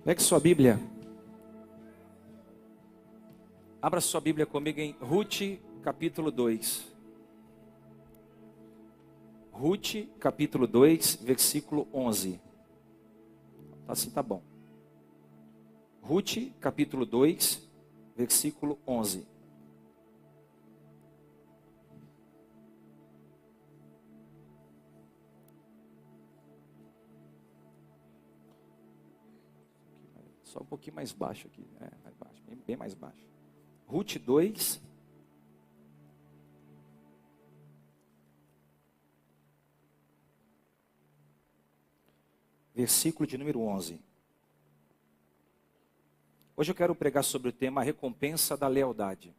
Pegue sua Bíblia. Abra sua Bíblia comigo em Ruth, capítulo 2. Ruth, capítulo 2, versículo 11. Assim tá bom. Ruth, capítulo 2, versículo 11. Só um pouquinho mais baixo aqui, mais baixo, bem mais baixo. Ruth 2, versículo de número 11. Hoje eu quero pregar sobre o tema a recompensa da lealdade.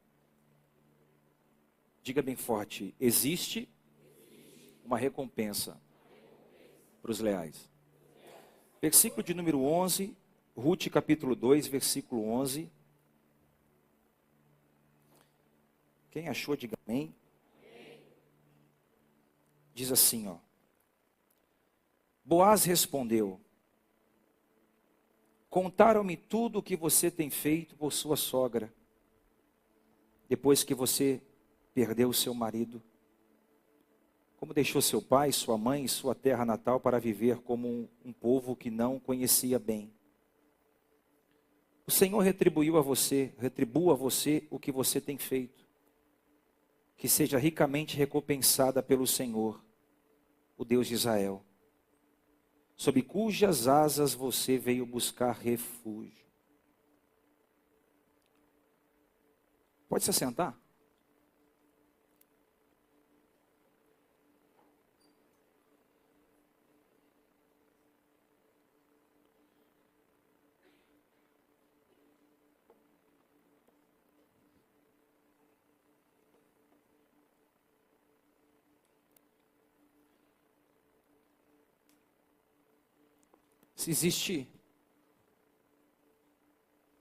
Diga bem forte, existe uma recompensa para os leais. Versículo de número 11, Ruth capítulo 2, versículo 11. Quem achou, diga amém. Diz assim, ó. Boaz respondeu: contaram-me tudo o que você tem feito por sua sogra, depois que você perdeu o seu marido. Como deixou seu pai, sua mãe e sua terra natal para viver como um povo que não conhecia bem. O Senhor retribua a você o que você tem feito. Que seja ricamente recompensada pelo Senhor, o Deus de Israel, sob cujas asas você veio buscar refúgio. Pode se assentar? Se existe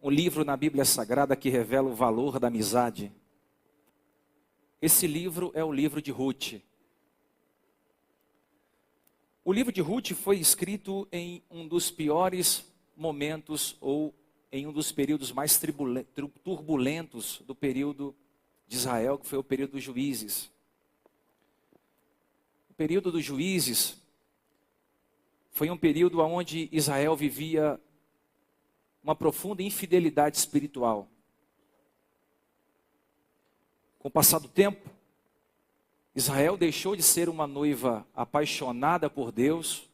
um livro na Bíblia Sagrada que revela o valor da amizade, esse livro é o livro de Ruth. O livro de Ruth foi escrito em um dos piores momentos ou em um dos períodos mais turbulentos do período de Israel, que foi o período dos juízes. O período dos juízes foi um período onde Israel vivia uma profunda infidelidade espiritual. Com o passar do tempo, Israel deixou de ser uma noiva apaixonada por Deus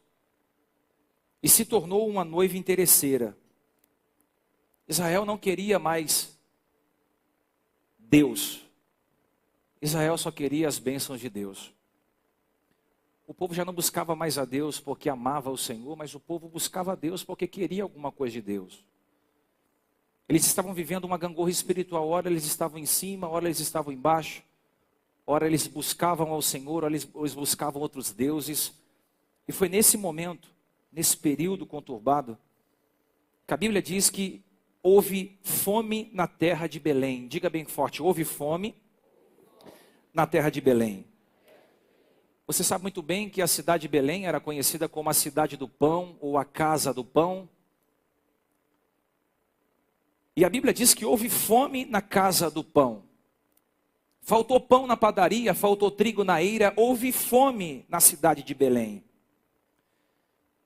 e se tornou uma noiva interesseira. Israel não queria mais Deus. Israel só queria as bênçãos de Deus. O povo já não buscava mais a Deus porque amava o Senhor, mas o povo buscava a Deus porque queria alguma coisa de Deus. Eles estavam vivendo uma gangorra espiritual, ora eles estavam em cima, ora eles estavam embaixo, ora eles buscavam ao Senhor, ora eles buscavam outros deuses. E foi nesse momento, nesse período conturbado, que a Bíblia diz que houve fome na terra de Belém. Diga bem forte, houve fome na terra de Belém. Você sabe muito bem que a cidade de Belém era conhecida como a cidade do pão ou a casa do pão. E a Bíblia diz que houve fome na casa do pão. Faltou pão na padaria, faltou trigo na eira, houve fome na cidade de Belém.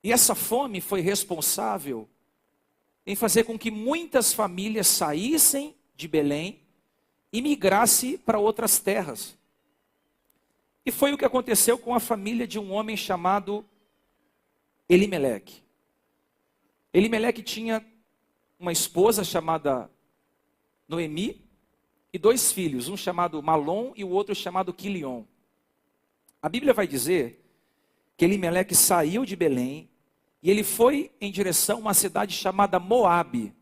E essa fome foi responsável em fazer com que muitas famílias saíssem de Belém e migrassem para outras terras. E foi o que aconteceu com a família de um homem chamado Elimeleque. Elimeleque tinha uma esposa chamada Noemi e dois filhos, um chamado Malom e o outro chamado Quilion. A Bíblia vai dizer que Elimeleque saiu de Belém e ele foi em direção a uma cidade chamada Moabe.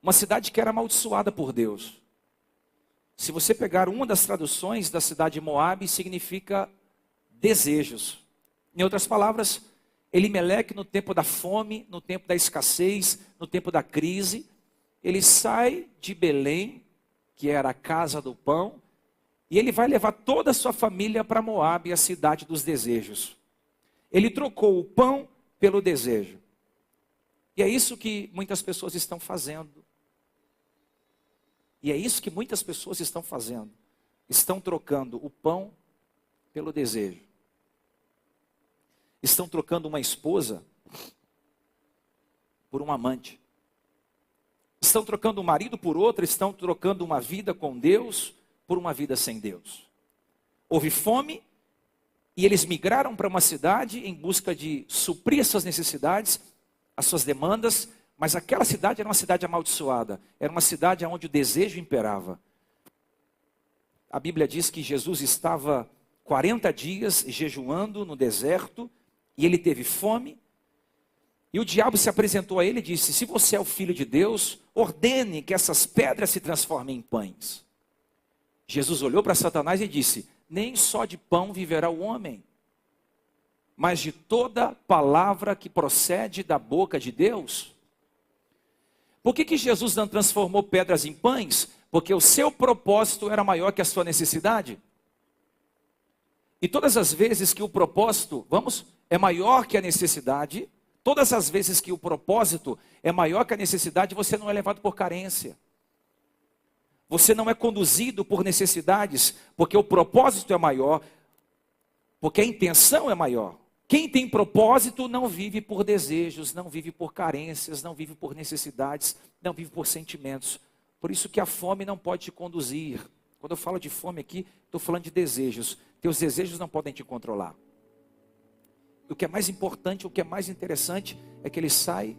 Uma cidade que era amaldiçoada por Deus. Se você pegar uma das traduções da cidade de Moabe, significa desejos. Em outras palavras, Elimeleque no tempo da fome, no tempo da escassez, no tempo da crise, ele sai de Belém, que era a casa do pão, e ele vai levar toda a sua família para Moabe, a cidade dos desejos. Ele trocou o pão pelo desejo. E é isso que muitas pessoas estão fazendo. E é isso que muitas pessoas estão fazendo. Estão trocando o pão pelo desejo. Estão trocando uma esposa por um amante. Estão trocando um marido por outro, estão trocando uma vida com Deus por uma vida sem Deus. Houve fome e eles migraram para uma cidade em busca de suprir as suas necessidades, as suas demandas, mas aquela cidade era uma cidade amaldiçoada, era uma cidade onde o desejo imperava. A Bíblia diz que Jesus estava 40 dias jejuando no deserto, e ele teve fome, e o diabo se apresentou a ele e disse: se você é o Filho de Deus, ordene que essas pedras se transformem em pães. Jesus olhou para Satanás e disse: nem só de pão viverá o homem, mas de toda palavra que procede da boca de Deus. Por que Jesus não transformou pedras em pães? Porque o seu propósito era maior que a sua necessidade. E todas as vezes que o propósito, é maior que a necessidade, todas as vezes que o propósito é maior que a necessidade, você não é levado por carência. Você não é conduzido por necessidades, porque o propósito é maior, porque a intenção é maior. Quem tem propósito não vive por desejos, não vive por carências, não vive por necessidades, não vive por sentimentos. Por isso que a fome não pode te conduzir. Quando eu falo de fome aqui, estou falando de desejos. Teus desejos não podem te controlar. O que é mais importante, o que é mais interessante, é que ele sai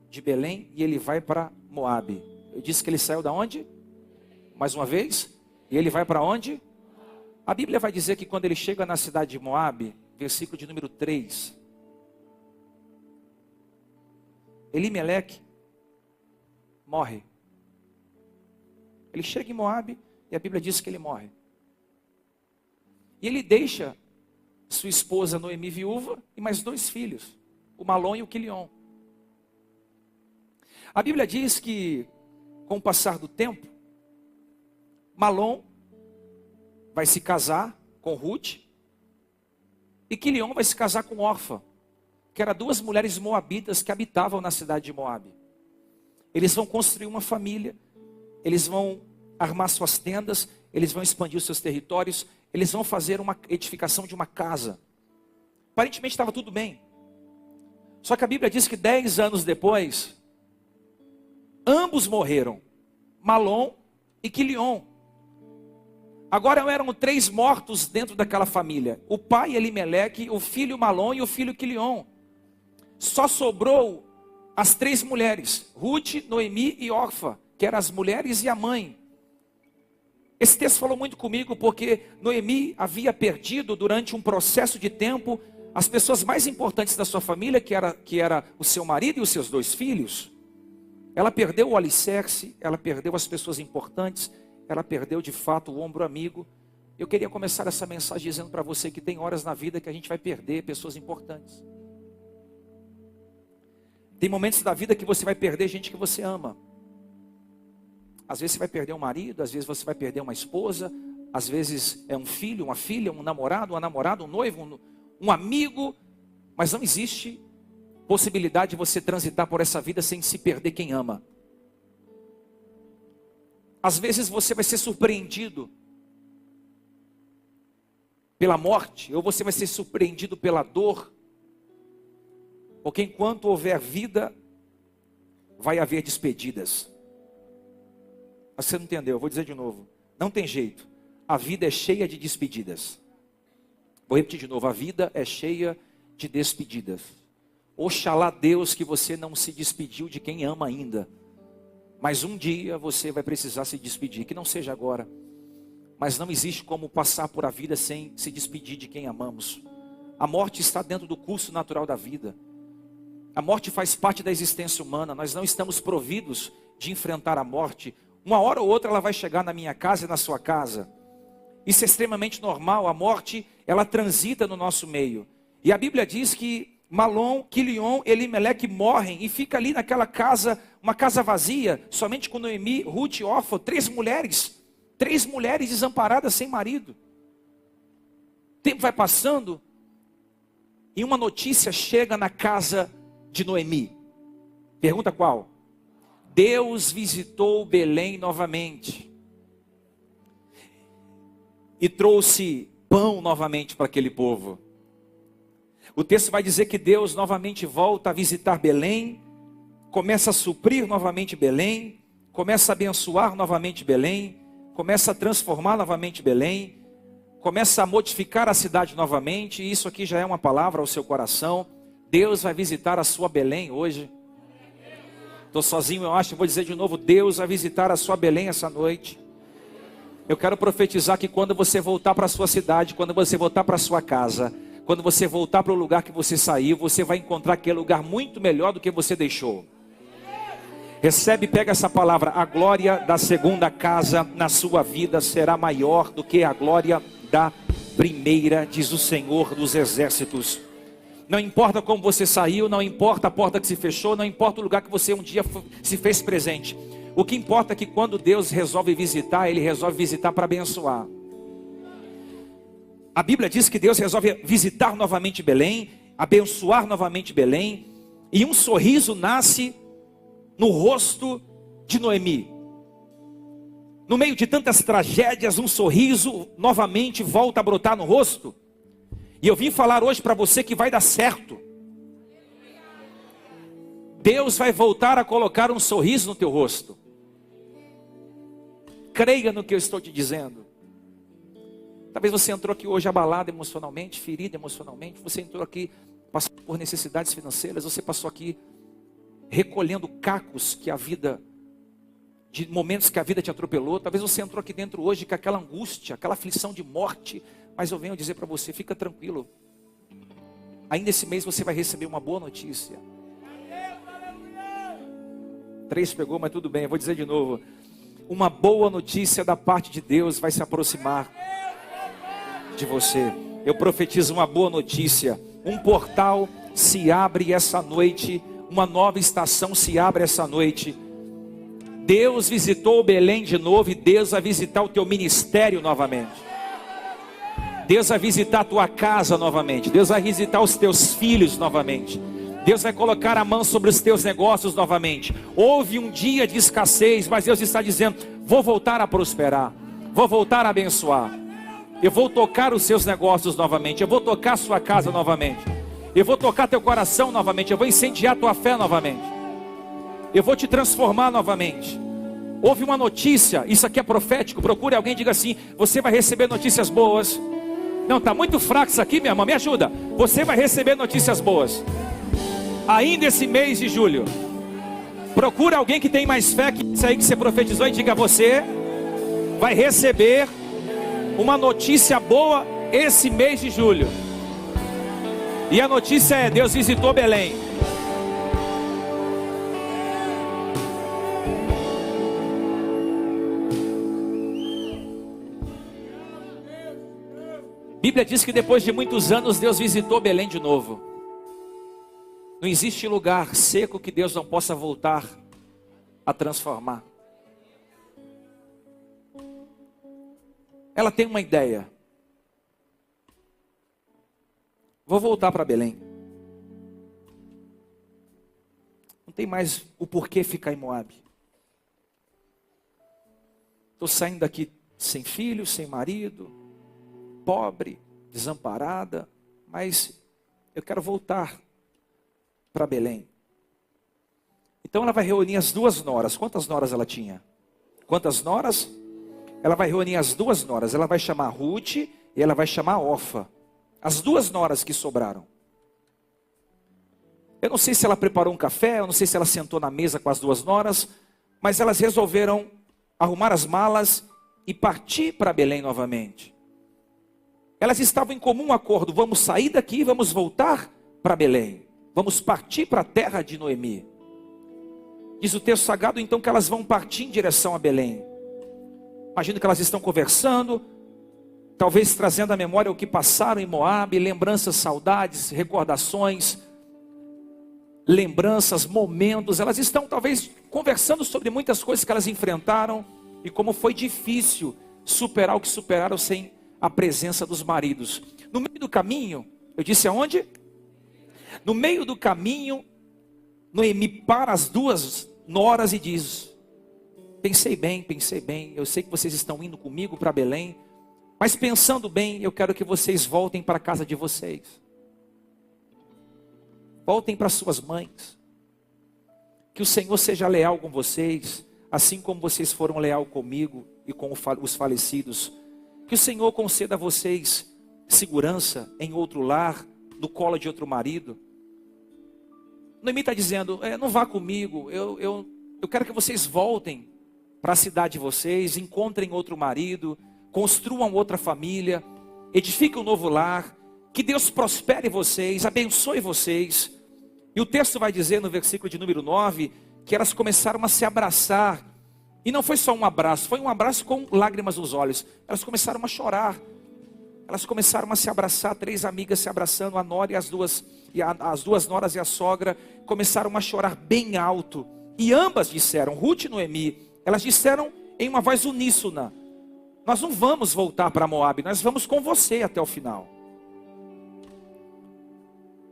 de Belém e ele vai para Moabe. Eu disse que ele saiu da onde? Mais uma vez? E ele vai para onde? A Bíblia vai dizer que quando ele chega na cidade de Moabe, versículo de número 3, Elimeleque morre. Ele chega em Moabe e a Bíblia diz que ele morre. E ele deixa sua esposa Noemi viúva e mais 2 filhos, o Malom e o Quilion. A Bíblia diz que, com o passar do tempo, Malom vai se casar com Ruth e Quilion vai se casar com Orfa, que eram 2 mulheres moabitas que habitavam na cidade de Moabe. Eles vão construir uma família, eles vão armar suas tendas, eles vão expandir os seus territórios, eles vão fazer uma edificação de uma casa. Aparentemente estava tudo bem. Só que a Bíblia diz que 10 anos depois, ambos morreram, Malom e Quilion. Agora eram 3 mortos dentro daquela família. O pai Elimeleque, o filho Malom e o filho Quilion. Só sobrou as 3 mulheres, Ruth, Noemi e Orfa, que eram as mulheres e a mãe. Esse texto falou muito comigo porque Noemi havia perdido durante um processo de tempo as pessoas mais importantes da sua família, que era o seu marido e os seus 2 filhos. Ela perdeu o alicerce, ela perdeu as pessoas importantes, ela perdeu de fato o ombro amigo. Eu queria começar essa mensagem dizendo para você que tem horas na vida que a gente vai perder pessoas importantes. Tem momentos da vida que você vai perder gente que você ama. Às vezes você vai perder um marido, às vezes você vai perder uma esposa, às vezes é um filho, uma filha, um namorado, uma namorada, um noivo, um amigo. Mas não existe possibilidade de você transitar por essa vida sem se perder quem ama. Às vezes você vai ser surpreendido pela morte, ou você vai ser surpreendido pela dor, porque enquanto houver vida, vai haver despedidas. Mas você não entendeu, eu vou dizer de novo. Não tem jeito, a vida é cheia de despedidas. Vou repetir de novo, a vida é cheia de despedidas. Oxalá Deus que você não se despediu de quem ama ainda. Mas um dia você vai precisar se despedir, que não seja agora. Mas não existe como passar por a vida sem se despedir de quem amamos. A morte está dentro do curso natural da vida. A morte faz parte da existência humana. Nós não estamos providos de enfrentar a morte. Uma hora ou outra ela vai chegar na minha casa e na sua casa. Isso é extremamente normal. A morte, ela transita no nosso meio. E a Bíblia diz que Malom, Quilion, Elimeleque morrem e fica ali naquela casa, uma casa vazia, somente com Noemi, Ruth e Orfa, 3 mulheres desamparadas sem marido. O tempo vai passando e uma notícia chega na casa de Noemi. Pergunta qual? Deus visitou Belém novamente. E trouxe pão novamente para aquele povo. O texto vai dizer que Deus novamente volta a visitar Belém, começa a suprir novamente Belém, começa a abençoar novamente Belém, começa a transformar novamente Belém, começa a modificar a cidade novamente. E isso aqui já é uma palavra ao seu coração. Deus vai visitar a sua Belém hoje. Estou sozinho, eu acho, vou dizer de novo, Deus vai visitar a sua Belém essa noite. Eu quero profetizar que quando você voltar para a sua cidade, quando você voltar para a sua casa, quando você voltar para o lugar que você saiu, você vai encontrar aquele lugar muito melhor do que você deixou. Recebe, pega essa palavra. A glória da segunda casa na sua vida será maior do que a glória da primeira, diz o Senhor dos exércitos. Não importa como você saiu, não importa a porta que se fechou, não importa o lugar que você um dia se fez presente. O que importa é que quando Deus resolve visitar, Ele resolve visitar para abençoar. A Bíblia diz que Deus resolve visitar novamente Belém, abençoar novamente Belém, e um sorriso nasce no rosto de Noemi. No meio de tantas tragédias, um sorriso novamente volta a brotar no rosto. E eu vim falar hoje para você que vai dar certo. Deus vai voltar a colocar um sorriso no teu rosto. Creia no que eu estou te dizendo. Talvez você entrou aqui hoje abalado emocionalmente, ferido emocionalmente. Você entrou aqui passando por necessidades financeiras. Você passou aqui recolhendo cacos que a vida, de momentos que a vida te atropelou. Talvez você entrou aqui dentro hoje com aquela angústia, aquela aflição de morte. Mas eu venho dizer para você, fica tranquilo. Ainda esse mês você vai receber uma boa notícia. 3 pegou, mas tudo bem, eu vou dizer de novo. Uma boa notícia da parte de Deus vai se aproximar de você. Eu profetizo uma boa notícia. Um portal se abre essa noite. Uma nova estação se abre essa noite. Deus visitou Belém de novo e Deus vai visitar o teu ministério novamente. Deus vai visitar a tua casa novamente. Deus vai visitar os teus filhos novamente. Deus vai colocar a mão sobre os teus negócios novamente. Houve um dia de escassez, mas Deus está dizendo, vou voltar a prosperar. Vou voltar a abençoar. Eu vou tocar os seus negócios novamente. Eu vou tocar a sua casa novamente. Eu vou tocar teu coração novamente. Eu vou incendiar tua fé novamente. Eu vou te transformar novamente. Houve uma notícia, isso aqui é profético. Procure alguém e diga assim, você vai receber notícias boas. Não, está muito fraco isso aqui, minha irmã, me ajuda. Você vai receber notícias boas. Ainda esse mês de julho. Procura alguém que tem mais fé que isso aí que você profetizou e diga, você vai receber uma notícia boa esse mês de julho. E a notícia é, Deus visitou Belém. A Bíblia diz que depois de muitos anos Deus visitou Belém de novo. Não existe lugar seco que Deus não possa voltar a transformar. Ela tem uma ideia. Vou voltar para Belém. Não tem mais o porquê ficar em Moabe. Estou saindo daqui sem filho, sem marido, pobre, desamparada, mas eu quero voltar para Belém. Então ela vai reunir as 2 noras. Quantas noras ela tinha? Quantas noras? Ela vai reunir as 2 noras. Ela vai chamar Ruth e ela vai chamar Orfa. As 2 noras que sobraram. Eu não sei se ela preparou um café, eu não sei se ela sentou na mesa com as 2 noras, mas elas resolveram arrumar as malas e partir para Belém novamente. Elas estavam em comum acordo, vamos sair daqui e vamos voltar para Belém. Vamos partir para a terra de Noemi. Diz o texto sagrado então que elas vão partir em direção a Belém. Imagino que elas estão conversando, talvez trazendo à memória o que passaram em Moabe, lembranças, saudades, recordações, lembranças, momentos. Elas estão talvez conversando sobre muitas coisas que elas enfrentaram e como foi difícil superar o que superaram sem a presença dos maridos. No meio do caminho, eu disse aonde? No meio do caminho, Noemi para as duas noras e diz: pensei bem, eu sei que vocês estão indo comigo para Belém, mas pensando bem, eu quero que vocês voltem para a casa de vocês. Voltem para suas mães. Que o Senhor seja leal com vocês, assim como vocês foram leal comigo e com os falecidos. Que o Senhor conceda a vocês segurança em outro lar, no colo de outro marido. Noemi está dizendo: não vá comigo, eu quero que vocês voltem para a cidade de vocês, encontrem outro marido, construam outra família, edifiquem um novo lar, que Deus prospere vocês, abençoe vocês. E o texto vai dizer no versículo de número 9, que elas começaram a se abraçar. E não foi só um abraço, foi um abraço com lágrimas nos olhos. Elas começaram a chorar. Elas começaram a se abraçar, 3 amigas se abraçando, a nora e as duas noras e a sogra, começaram a chorar bem alto. E ambas disseram, Ruth e Noemi, elas disseram em uma voz uníssona: nós não vamos voltar para Moabe, nós vamos com você até o final.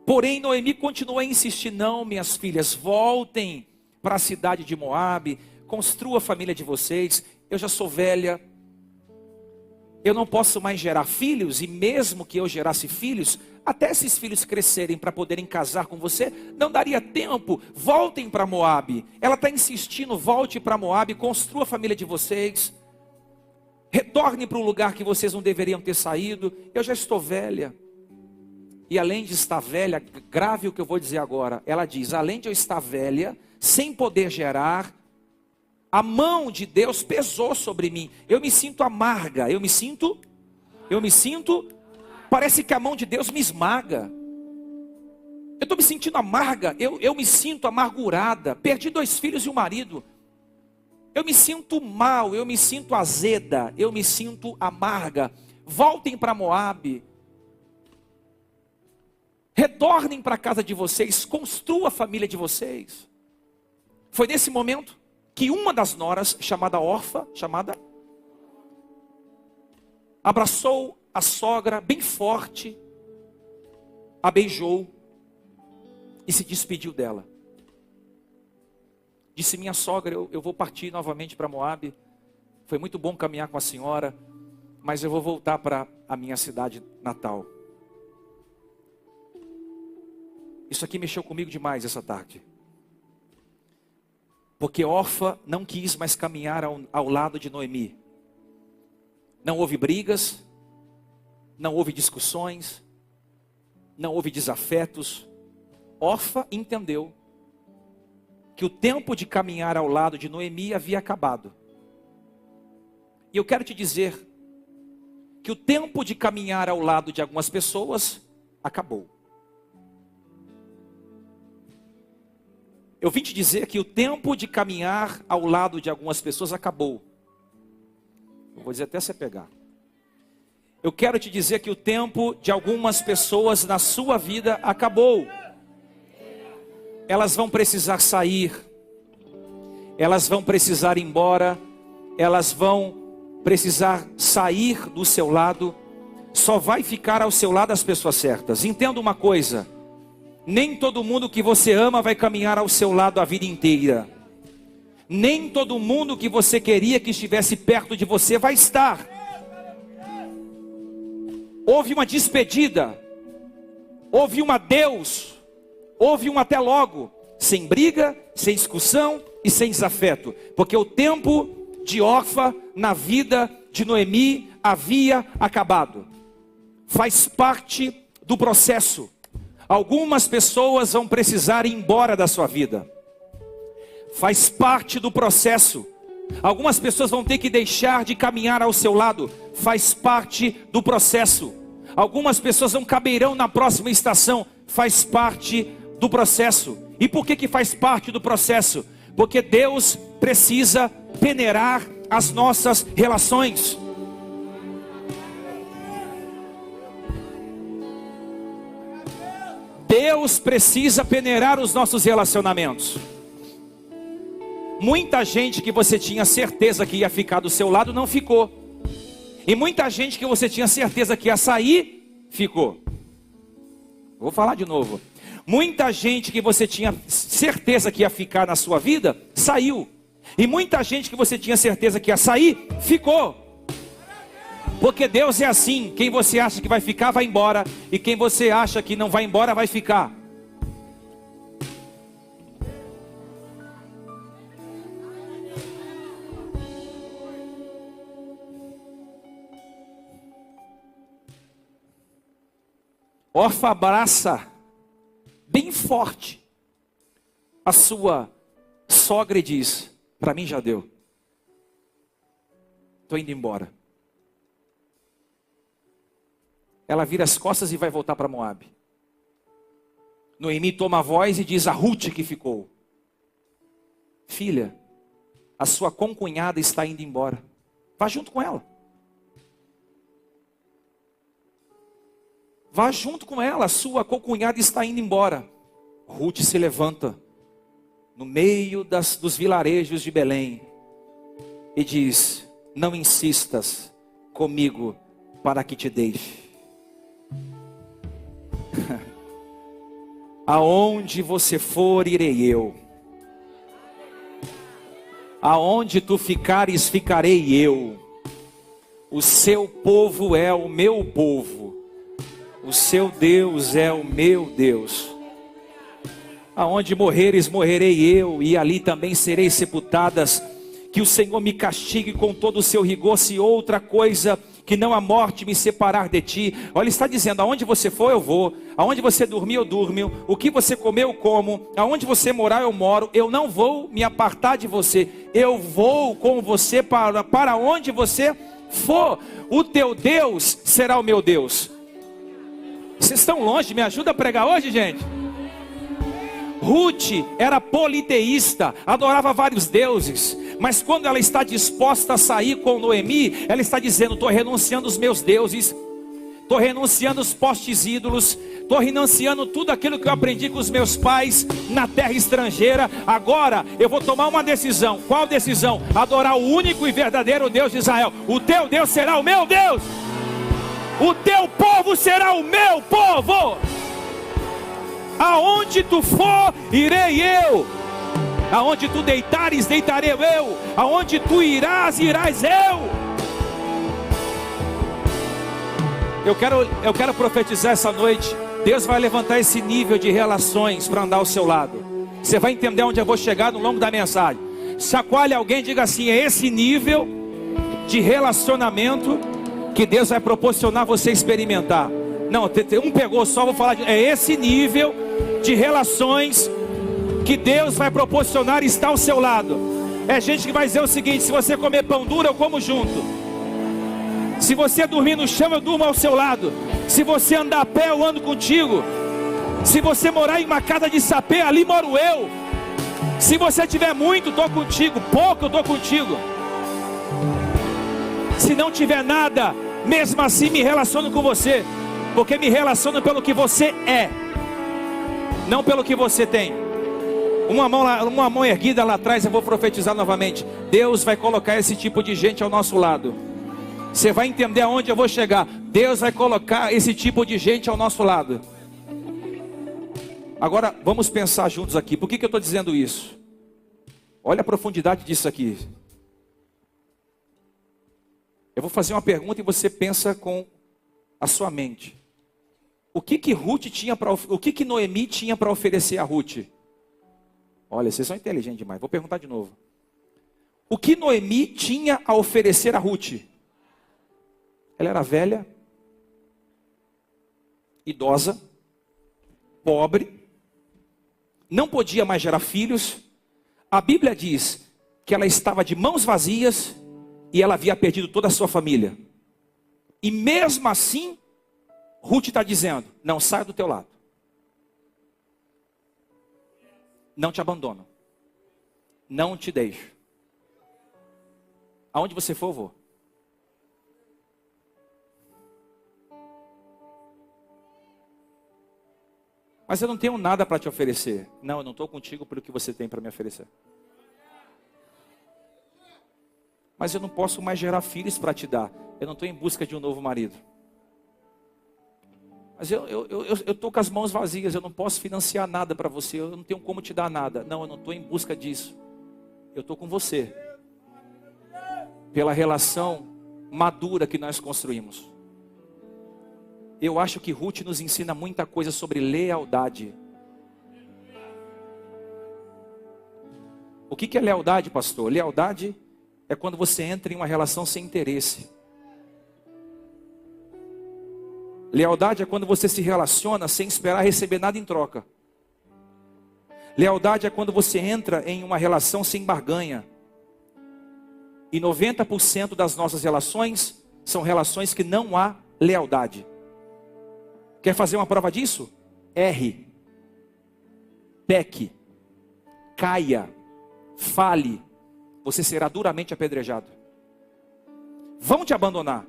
Porém Noemi continuou a insistir: não, minhas filhas, voltem para a cidade de Moabe, construa a família de vocês, eu já sou velha, eu não posso mais gerar filhos, e mesmo que eu gerasse filhos, até esses filhos crescerem para poderem casar com você, não daria tempo. Voltem para Moabe. Ela está insistindo: volte para Moabe, construa a família de vocês, retorne para um lugar que vocês não deveriam ter saído, eu já estou velha. E além de estar velha, grave o que eu vou dizer agora, ela diz: além de eu estar velha, sem poder gerar, a mão de Deus pesou sobre mim. Eu me sinto amarga, eu me sinto, parece que a mão de Deus me esmaga. Eu estou me sentindo amarga, eu me sinto amargurada. Perdi 2 filhos e um marido. Eu me sinto mal, eu me sinto azeda, eu me sinto amarga. Voltem para Moabe. Retornem para a casa de vocês, construam a família de vocês. Foi nesse momento que uma das noras, chamada Orfa, abraçou a sogra bem forte, a beijou e se despediu dela. Disse: minha sogra, eu vou partir novamente para Moabe. Foi muito bom caminhar com a senhora, mas eu vou voltar para a minha cidade natal. Isso aqui mexeu comigo demais essa tarde. Porque Orfa não quis mais caminhar ao lado de Noemi. Não houve brigas, não houve discussões, não houve desafetos. Orfa entendeu que o tempo de caminhar ao lado de Noemi havia acabado. E eu quero te dizer que o tempo de caminhar ao lado de algumas pessoas acabou. Eu vim te dizer que o tempo de caminhar ao lado de algumas pessoas acabou. Eu vou dizer até você pegar. Eu quero te dizer que o tempo de algumas pessoas na sua vida acabou. Elas vão precisar sair. Elas vão precisar ir embora. Elas vão precisar sair do seu lado. Só vai ficar ao seu lado as pessoas certas. Entenda uma coisa: nem todo mundo que você ama vai caminhar ao seu lado a vida inteira. Nem todo mundo que você queria que estivesse perto de você vai estar. Houve uma despedida, houve um adeus, houve um até logo, sem briga, sem discussão e sem desafeto. Porque o tempo de Orfa na vida de Noemi havia acabado. Faz parte do processo. Algumas pessoas vão precisar ir embora da sua vida. Faz parte do processo. Algumas pessoas vão ter que deixar de caminhar ao seu lado. Faz parte do processo. Algumas pessoas não caberão na próxima estação. Faz parte do processo. E por que faz parte do processo? Porque Deus precisa peneirar as nossas relações. Deus precisa peneirar os nossos relacionamentos. Muita gente que você tinha certeza que ia ficar do seu lado não ficou. E muita gente que você tinha certeza que ia sair, ficou. Vou falar de novo. Muita gente que você tinha certeza que ia ficar na sua vida, saiu. E muita gente que você tinha certeza que ia sair, ficou. Porque Deus é assim, quem você acha que vai ficar, vai embora. E quem você acha que não vai embora, vai ficar. Orfa abraça bem forte a sua sogra e diz: para mim já deu, estou indo embora. Ela vira as costas e vai voltar para Moabe. Noemi toma a voz e diz a Ruth que ficou: filha, a sua concunhada está indo embora, vá junto com ela. Vá junto com ela, a sua concunhada está indo embora. Ruth se levanta no meio dos vilarejos de Belém e diz: não insistas comigo para que te deixe. Aonde você for, irei eu. Aonde tu ficares, ficarei eu. O seu povo é o meu povo. O seu Deus é o meu Deus. Aonde morreres, morrerei eu, e ali também serei sepultadas. Que o Senhor me castigue com todo o seu rigor, se outra coisa que não a morte me separar de ti. Olha, ele está dizendo: aonde você for, eu vou. Aonde você dormir, eu durmo. O que você comer, eu como. Aonde você morar, eu moro. Eu não vou me apartar de você. Eu vou com você para onde você for. O teu Deus será o meu Deus. Vocês estão longe, me ajuda a pregar hoje, gente? Ruth era politeísta, adorava vários deuses. Mas quando ela está disposta a sair com Noemi, ela está dizendo: estou renunciando os meus deuses, estou renunciando os postes ídolos, estou renunciando tudo aquilo que eu aprendi com os meus pais na terra estrangeira. Agora eu vou tomar uma decisão. Qual decisão? Adorar o único e verdadeiro Deus de Israel. O teu Deus será o meu Deus. O teu povo será o meu povo. Aonde tu for, irei eu. Aonde tu deitares, deitarei eu. Aonde tu irás, irás eu. Eu quero profetizar essa noite. Deus vai levantar esse nível de relações para andar ao seu lado. Você vai entender onde eu vou chegar no longo da mensagem. Chacoalhe alguém e diga assim: é esse nível de relacionamento que Deus vai proporcionar você experimentar. Não, um pegou só, vou falar é esse nível de relações que Deus vai proporcionar estar ao seu lado. É gente que vai dizer o seguinte: se você comer pão duro, eu como junto. Se você dormir no chão, eu durmo ao seu lado. Se você andar a pé, eu ando contigo. Se você morar em uma casa de sapê, ali moro eu. Se você tiver muito, estou contigo. Pouco, eu estou contigo. Se não tiver nada, mesmo assim me relaciono com você. Porque me relaciono pelo que você é, não pelo que você tem. Uma mão erguida lá atrás, eu vou profetizar novamente. Deus vai colocar esse tipo de gente ao nosso lado. Você vai entender aonde eu vou chegar. Deus vai colocar esse tipo de gente ao nosso lado. Agora vamos pensar juntos aqui. Por que eu estou dizendo isso? Olha a profundidade disso aqui. Eu vou fazer uma pergunta e você pensa com a sua mente. O que Noemi tinha para oferecer a Ruth? Olha, vocês são inteligentes demais. Vou perguntar de novo. O que Noemi tinha a oferecer a Ruth? Ela era velha, idosa, pobre, não podia mais gerar filhos. A Bíblia diz que ela estava de mãos vazias e ela havia perdido toda a sua família. E mesmo assim, Ruth está dizendo: não saio do teu lado. Não te abandono. Não te deixo. Aonde você for, eu vou. Mas eu não tenho nada para te oferecer. Não, eu não estou contigo pelo que você tem para me oferecer. Mas eu não posso mais gerar filhos para te dar. Eu não estou em busca de um novo marido. Mas eu estou com as mãos vazias, eu não posso financiar nada para você, eu não tenho como te dar nada. Não, eu não estou em busca disso. Eu estou com você. Pela relação madura que nós construímos. Eu acho que Ruth nos ensina muita coisa sobre lealdade. O que é lealdade, pastor? Lealdade é quando você entra em uma relação sem interesse. Lealdade é quando você se relaciona sem esperar receber nada em troca. Lealdade é quando você entra em uma relação sem barganha. E 90% das nossas relações são relações que não há lealdade. Quer fazer uma prova disso? Erre, peque, caia, fale, você será duramente apedrejado. Vão te abandonar.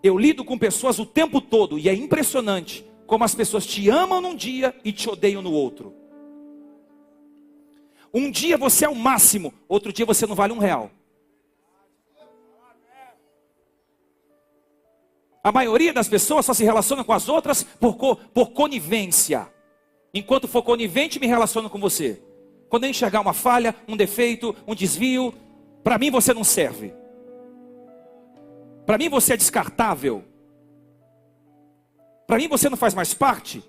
Eu lido com pessoas o tempo todo e é impressionante como as pessoas te amam num dia e te odeiam no outro. Um dia você é o máximo, outro dia você não vale R$1. A maioria das pessoas só se relaciona com as outras por conivência. Enquanto for conivente, me relaciono com você. Quando eu enxergar uma falha, um defeito, um desvio, para mim você não serve. Para mim você é descartável. Para mim você não faz mais parte.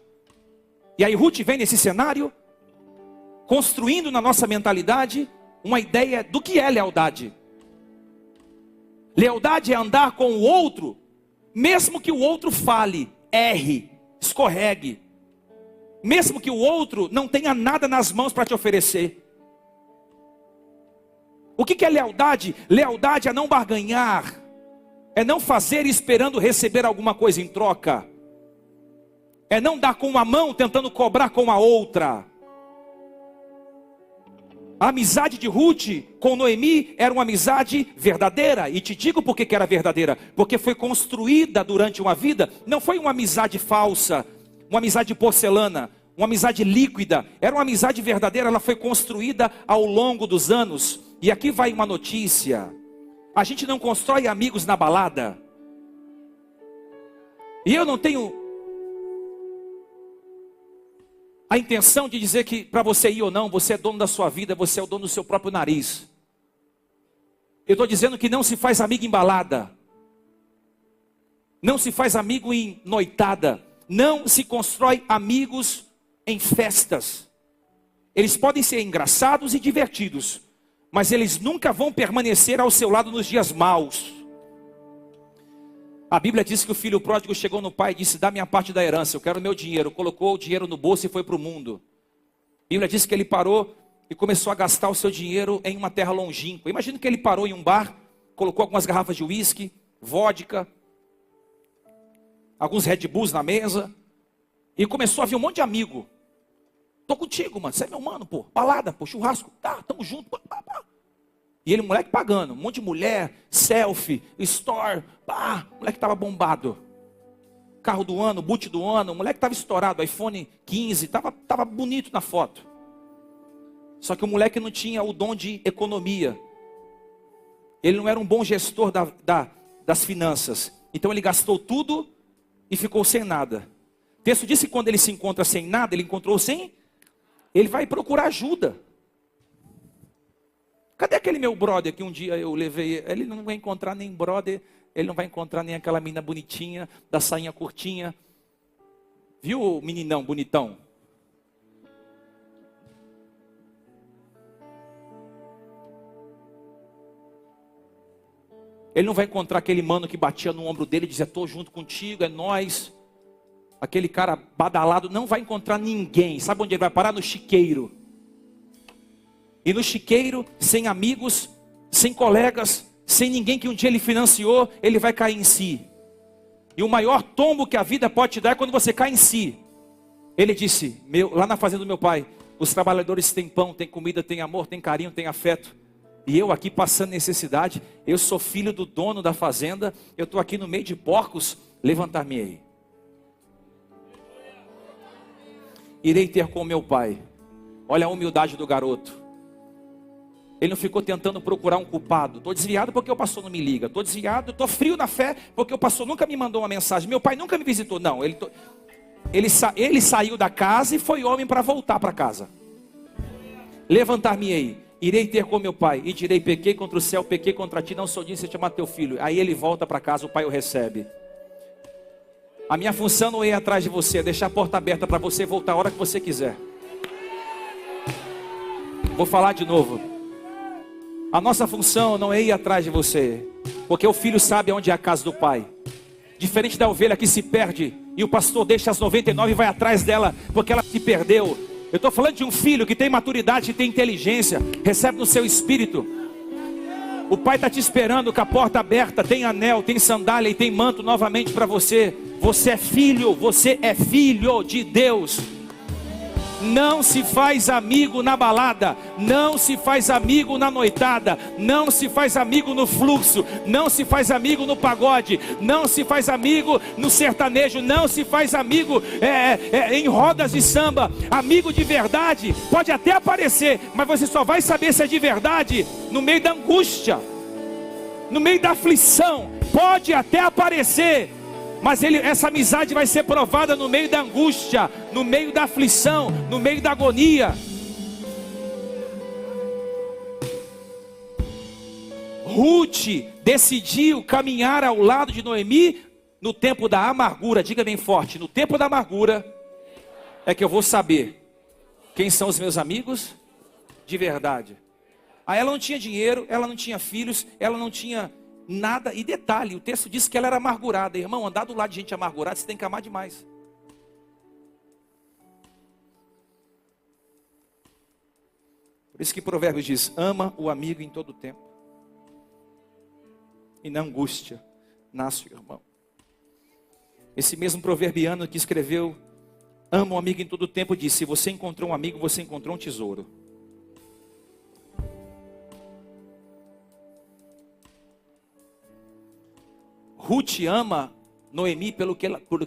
E aí Ruth vem nesse cenário, construindo na nossa mentalidade uma ideia do que é lealdade. Lealdade é andar com o outro, mesmo que o outro fale, erre, escorregue. Mesmo que o outro não tenha nada nas mãos para te oferecer. O que é lealdade? Lealdade é não barganhar. É não fazer esperando receber alguma coisa em troca. É não dar com uma mão tentando cobrar com a outra. A amizade de Ruth com Noemi era uma amizade verdadeira. E te digo por que era verdadeira. Porque foi construída durante uma vida. Não foi uma amizade falsa, uma amizade de porcelana, uma amizade líquida. Era uma amizade verdadeira, ela foi construída ao longo dos anos. E aqui vai uma notícia. A gente não constrói amigos na balada. E eu não tenho a intenção de dizer que para você ir ou não, você é dono da sua vida, você é o dono do seu próprio nariz. Eu estou dizendo que não se faz amigo em balada. Não se faz amigo em noitada. Não se constrói amigos em festas. Eles podem ser engraçados e divertidos, mas eles nunca vão permanecer ao seu lado nos dias maus. A Bíblia diz que o filho pródigo chegou no pai e disse: dá minha parte da herança, eu quero o meu dinheiro. Colocou o dinheiro no bolso e foi para o mundo. A Bíblia diz que ele parou e começou a gastar o seu dinheiro em uma terra longínqua. Imagina que ele parou em um bar, colocou algumas garrafas de uísque, vodka, alguns Red Bulls na mesa, e começou a vir um monte de amigo. Tô contigo, mano, você é meu mano, pô, balada, pô, churrasco, tá, tamo junto, pá, pá, pá. E ele, moleque pagando, um monte de mulher, selfie, store, pá, moleque tava bombado. Carro do ano, boot do ano, o moleque tava estourado, iPhone 15, tava bonito na foto. Só que o moleque não tinha o dom de economia. Ele não era um bom gestor das finanças. Então ele gastou tudo e ficou sem nada. O texto diz que quando ele se encontra sem nada, ele encontrou sem, ele vai procurar ajuda. Cadê aquele meu brother que um dia eu levei? Ele não vai encontrar nem brother, ele não vai encontrar nem aquela menina bonitinha, da sainha curtinha. Viu o meninão bonitão? Ele não vai encontrar aquele mano que batia no ombro dele e dizia: tô junto contigo, é nós. Aquele cara badalado, não vai encontrar ninguém. Sabe onde ele vai parar? No chiqueiro. E no chiqueiro, sem amigos, sem colegas, sem ninguém que um dia ele financiou, ele vai cair em si. E o maior tombo que a vida pode te dar é quando você cai em si. Ele disse, lá na fazenda do meu pai, os trabalhadores têm pão, têm comida, têm amor, têm carinho, têm afeto. E eu aqui passando necessidade, eu sou filho do dono da fazenda, eu estou aqui no meio de porcos, levantar-me-ei. Irei ter com meu pai. Olha a humildade do garoto. Ele não ficou tentando procurar um culpado. Estou desviado porque o pastor não me liga. Estou desviado, estou frio na fé porque o pastor nunca me mandou uma mensagem. Meu pai nunca me visitou. Não, ele saiu da casa e foi homem para voltar para casa. Levantar-me-ei, irei ter com meu pai, e direi: pequei contra o céu, pequei contra ti, não sou digno de chamar teu filho. Aí ele volta para casa, o pai o recebe. A minha função não é ir atrás de você, é deixar a porta aberta para você voltar a hora que você quiser. Vou falar de novo. A nossa função não é ir atrás de você, porque o filho sabe onde é a casa do pai. Diferente da ovelha que se perde e o pastor deixa as 99 e vai atrás dela porque ela se perdeu. Eu estou falando de um filho que tem maturidade, que tem inteligência, recebe no seu espírito. O pai está te esperando com a porta aberta, tem anel, tem sandália e tem manto novamente para você. Você é filho de Deus. Não se faz amigo na balada, não se faz amigo na noitada, não se faz amigo no fluxo, não se faz amigo no pagode, não se faz amigo no sertanejo, não se faz amigo em rodas de samba. Amigo de verdade pode até aparecer, mas você só vai saber se é de verdade no meio da angústia, no meio da aflição. Pode até aparecer, mas essa amizade vai ser provada no meio da angústia, no meio da aflição, no meio da agonia. Ruth decidiu caminhar ao lado de Noemi no tempo da amargura. Diga bem forte: no tempo da amargura é que eu vou saber quem são os meus amigos de verdade. Aí ela não tinha dinheiro, ela não tinha filhos, ela não tinha nada. E detalhe, o texto diz que ela era amargurada. Irmão, andar do lado de gente amargurada, você tem que amar demais. Por isso que Provérbios diz: ama o amigo em todo tempo, e na angústia nasce o irmão. Esse mesmo proverbiano que escreveu ama o amigo em todo tempo disse: se você encontrou um amigo, você encontrou um tesouro. Ruth ama Noemi pelo que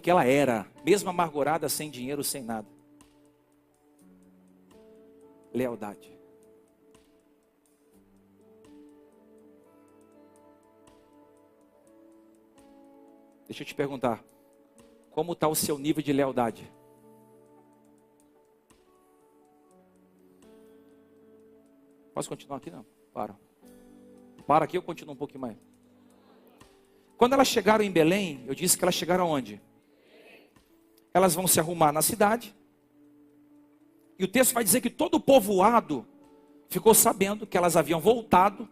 ela era, mesmo amargurada, sem dinheiro, sem nada. Lealdade. Deixa eu te perguntar, como está o seu nível de lealdade? Posso continuar aqui? Não, para aqui, eu continuo um pouquinho mais. Quando elas chegaram em Belém, eu disse que elas chegaram aonde? Elas vão se arrumar na cidade. E o texto vai dizer que todo o povoado ficou sabendo que elas haviam voltado.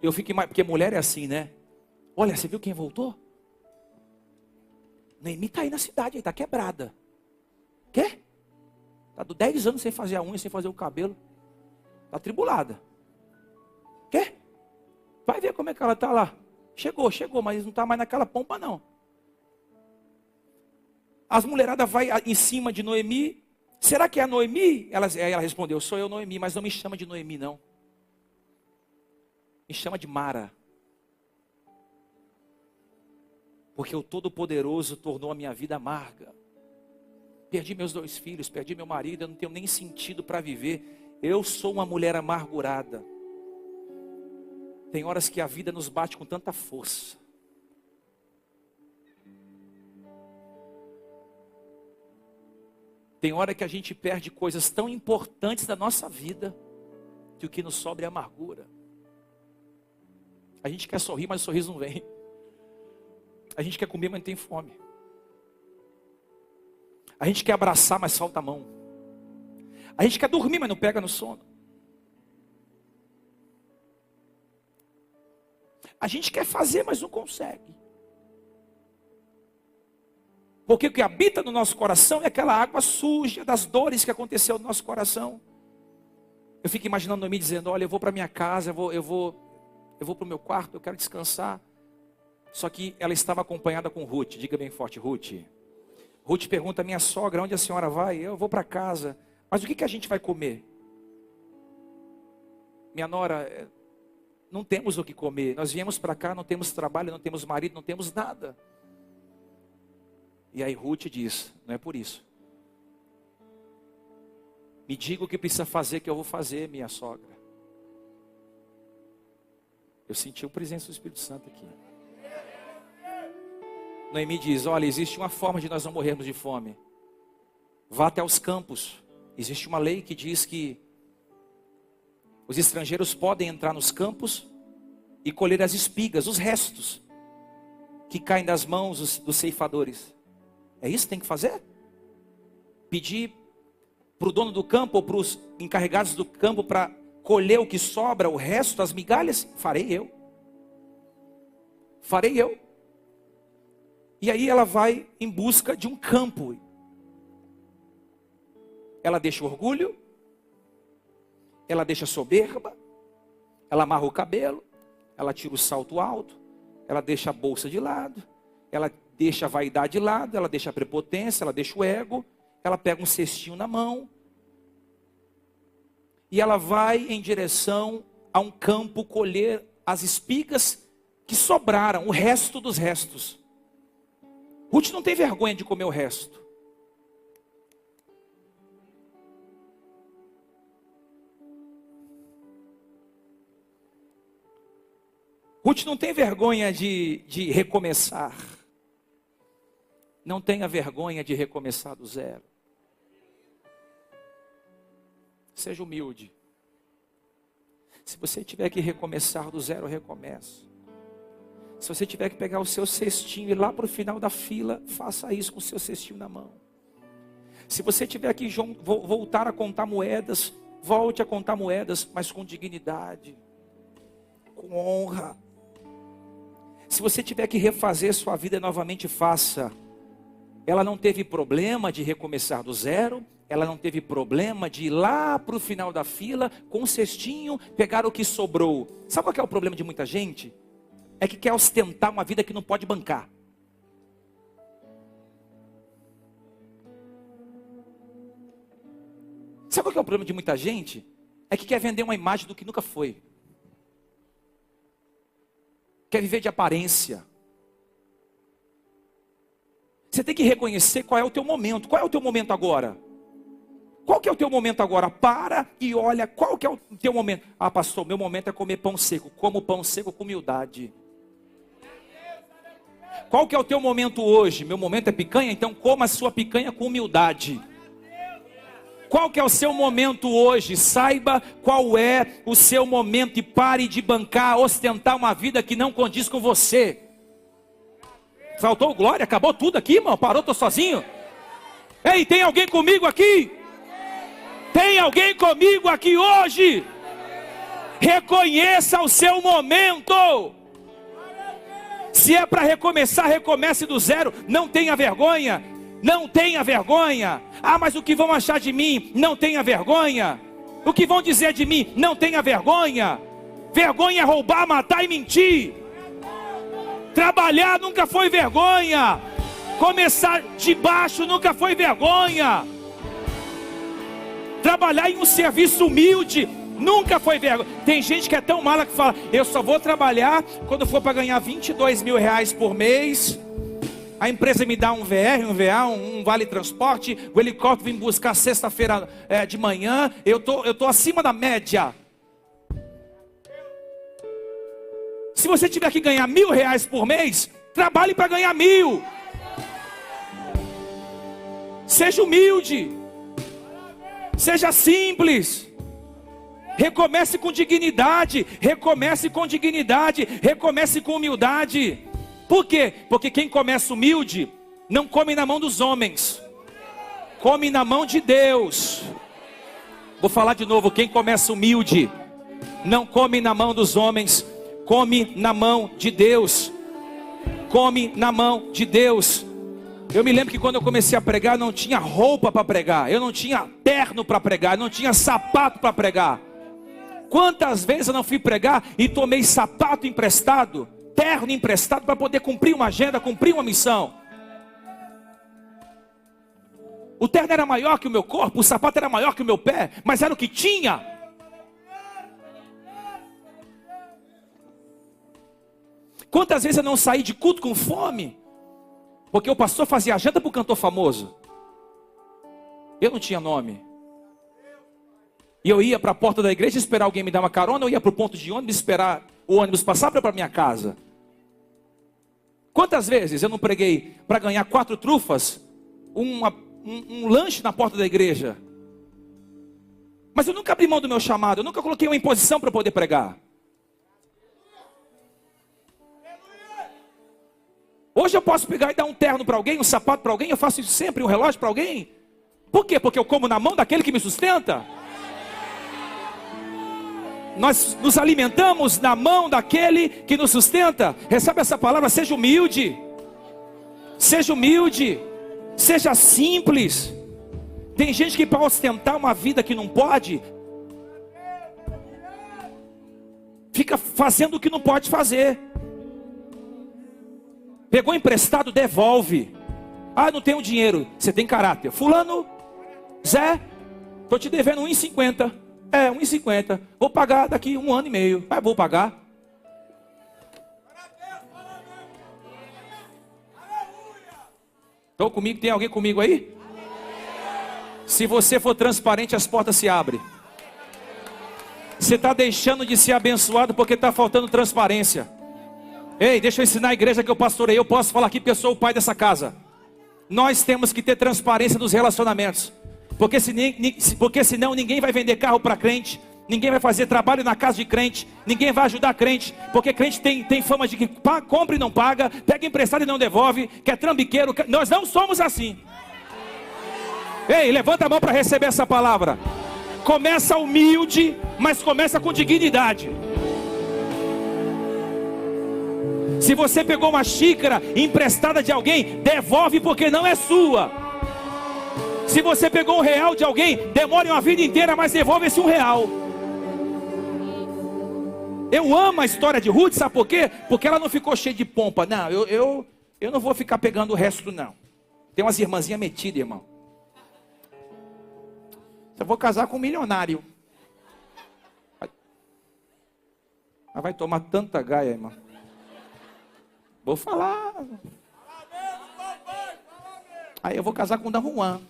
Eu fico mais, porque mulher é assim, né? Olha, você viu quem voltou? Noemi está aí na cidade, está quebrada. Quê? Está 10 anos sem fazer a unha, sem fazer o cabelo. Está atribulada. Quê? Vai ver como é que ela está lá. Chegou, mas não está mais naquela pompa não. As mulheradas vai em cima de Noemi. Será que é a Noemi? Ela respondeu: sou eu, Noemi, mas não me chama de Noemi não. Me chama de Mara. Porque o Todo-Poderoso tornou a minha vida amarga. Perdi meus 2 filhos, perdi meu marido, eu não tenho nem sentido para viver. Eu sou uma mulher amargurada. Tem horas que a vida nos bate com tanta força. Tem hora que a gente perde coisas tão importantes da nossa vida, que o que nos sobra é amargura. A gente quer sorrir, mas o sorriso não vem. A gente quer comer, mas não tem fome. A gente quer abraçar, mas falta a mão. A gente quer dormir, mas não pega no sono. A gente quer fazer, mas não consegue. Porque o que habita no nosso coração é aquela água suja das dores que aconteceu no nosso coração. Eu fico imaginando Noemi dizendo: olha, eu vou para minha casa, eu vou para o meu quarto, eu quero descansar. Só que ela estava acompanhada com Ruth. Diga bem forte: Ruth. Ruth pergunta: minha sogra, onde a senhora vai? Eu vou para casa. Mas o que a gente vai comer? Minha nora, não temos o que comer. Nós viemos para cá, não temos trabalho, não temos marido, não temos nada. E aí Ruth diz: não é por isso. Me diga o que precisa fazer, que eu vou fazer, minha sogra. Eu senti a presença do Espírito Santo aqui. Noemi diz, olha, existe uma forma de nós não morrermos de fome. Vá até os campos. Existe uma lei que diz que os estrangeiros podem entrar nos campos e colher as espigas, os restos que caem das mãos dos ceifadores. É isso que tem que fazer? Pedir para o dono do campo ou para os encarregados do campo para colher o que sobra, o resto, as migalhas? Farei eu. Farei eu. E aí ela vai em busca de um campo. Ela deixa o orgulho, ela deixa a soberba, ela amarra o cabelo, ela tira o salto alto, ela deixa a bolsa de lado, ela deixa a vaidade de lado, ela deixa a prepotência, ela deixa o ego, ela pega um cestinho na mão e ela vai em direção a um campo colher as espigas que sobraram, o resto dos restos. Ruth não tem vergonha de comer o resto. Ruth não tem vergonha de recomeçar. Não tenha vergonha de recomeçar do zero. Seja humilde. Se você tiver que recomeçar do zero, recomece. Se você tiver que pegar o seu cestinho e ir lá para o final da fila, faça isso com o seu cestinho na mão. Se você tiver que voltar a contar moedas, volte a contar moedas, mas com dignidade, com honra. Se você tiver que refazer sua vida novamente, faça. Ela não teve problema de recomeçar do zero. Ela não teve problema de ir lá para o final da fila, com um cestinho, pegar o que sobrou. Sabe qual que é o problema de muita gente? É que quer ostentar uma vida que não pode bancar. Sabe qual que é o problema de muita gente? É que quer vender uma imagem do que nunca foi. Quer viver de aparência. Você tem que reconhecer qual é o teu momento. Qual é o teu momento agora? Qual que é o teu momento agora? Para e olha qual que é o teu momento. Ah, pastor, meu momento é comer pão seco. Como pão seco com humildade. Qual que é o teu momento hoje? Meu momento é picanha, então coma a sua picanha com humildade. Qual que é o seu momento hoje? Saiba qual é o seu momento e pare de bancar, ostentar uma vida que não condiz com você. Faltou glória? Acabou tudo aqui, irmão? Parou, tô sozinho? Ei, tem alguém comigo aqui? Tem alguém comigo aqui hoje? Reconheça o seu momento. Se é para recomeçar, recomece do zero. Não tenha vergonha. Não tenha vergonha. Ah, mas o que vão achar de mim? Não tenha vergonha. O que vão dizer de mim? Não tenha vergonha. Vergonha é roubar, matar e mentir. Trabalhar nunca foi vergonha. Começar de baixo nunca foi vergonha. Trabalhar em um serviço humilde nunca foi vergonha. Tem gente que é tão mala que fala: eu só vou trabalhar quando for para ganhar 22 mil reais por mês. A empresa me dá um VR, um VA, um vale transporte. O helicóptero vem buscar sexta-feira de manhã. Eu tô acima da média. Se você tiver que ganhar 1.000 reais por mês, trabalhe para ganhar 1.000. Seja humilde. Seja simples. Recomece com dignidade. Recomece com dignidade. Recomece com humildade. Por quê? Porque quem começa humilde não come na mão dos homens, come na mão de Deus. Vou falar de novo: quem começa humilde não come na mão dos homens, come na mão de Deus. Come na mão de Deus. Eu me lembro que quando eu comecei a pregar, não tinha roupa para pregar, eu não tinha terno para pregar, eu não tinha sapato para pregar. Quantas vezes eu não fui pregar e tomei sapato emprestado, terno emprestado, para poder cumprir uma agenda, cumprir uma missão. O terno era maior que o meu corpo, o sapato era maior que o meu pé, mas era o que tinha. Quantas vezes eu não saí de culto com fome, porque o pastor fazia agenda para o cantor famoso. Eu não tinha nome. E eu ia para a porta da igreja esperar alguém me dar uma carona, eu ia para o ponto de ônibus esperar o ônibus passar para minha casa? Quantas vezes eu não preguei para ganhar 4 trufas, um lanche na porta da igreja? Mas eu nunca abri mão do meu chamado, eu nunca coloquei uma imposição para poder pregar. Hoje eu posso pegar e dar um terno para alguém, um sapato para alguém, eu faço isso sempre, um relógio para alguém. Por quê? Porque eu como na mão daquele que me sustenta. Nós nos alimentamos na mão daquele que nos sustenta. Recebe essa palavra, seja humilde. Seja humilde. Seja simples. Tem gente que para ostentar uma vida que não pode, fica fazendo o que não pode fazer. Pegou emprestado, devolve. Ah, não tenho dinheiro. Você tem caráter. Fulano, Zé, estou te devendo 1,50. 1,50. Vou pagar daqui 1 ano e meio. Mas vou pagar. Estou comigo? Tem alguém comigo aí? Se você for transparente, as portas se abrem. Você está deixando de ser abençoado porque está faltando transparência. Ei, deixa eu ensinar a igreja que eu pastorei. Eu posso falar aqui porque eu sou o pai dessa casa. Nós temos que ter transparência nos relacionamentos. Porque senão ninguém vai vender carro para crente. Ninguém vai fazer trabalho na casa de crente. Ninguém vai ajudar crente. Porque crente tem fama de que compra e não paga. Pega emprestado e não devolve. Que é trambiqueiro. Nós não somos assim. Ei, levanta a mão para receber essa palavra. Começa humilde, mas começa com dignidade. Se você pegou uma xícara emprestada de alguém, devolve porque não é sua. Se você pegou R$1 de alguém, demore uma vida inteira, mas devolve esse R$1. Eu amo a história de Ruth, sabe por quê? Porque ela não ficou cheia de pompa. Não, eu não vou ficar pegando o resto não. Tem umas irmãzinhas metidas, irmão. Eu vou casar com um milionário. Mas vai tomar tanta gaia, irmão. Vou falar. Aí eu vou casar com o Dan Juan.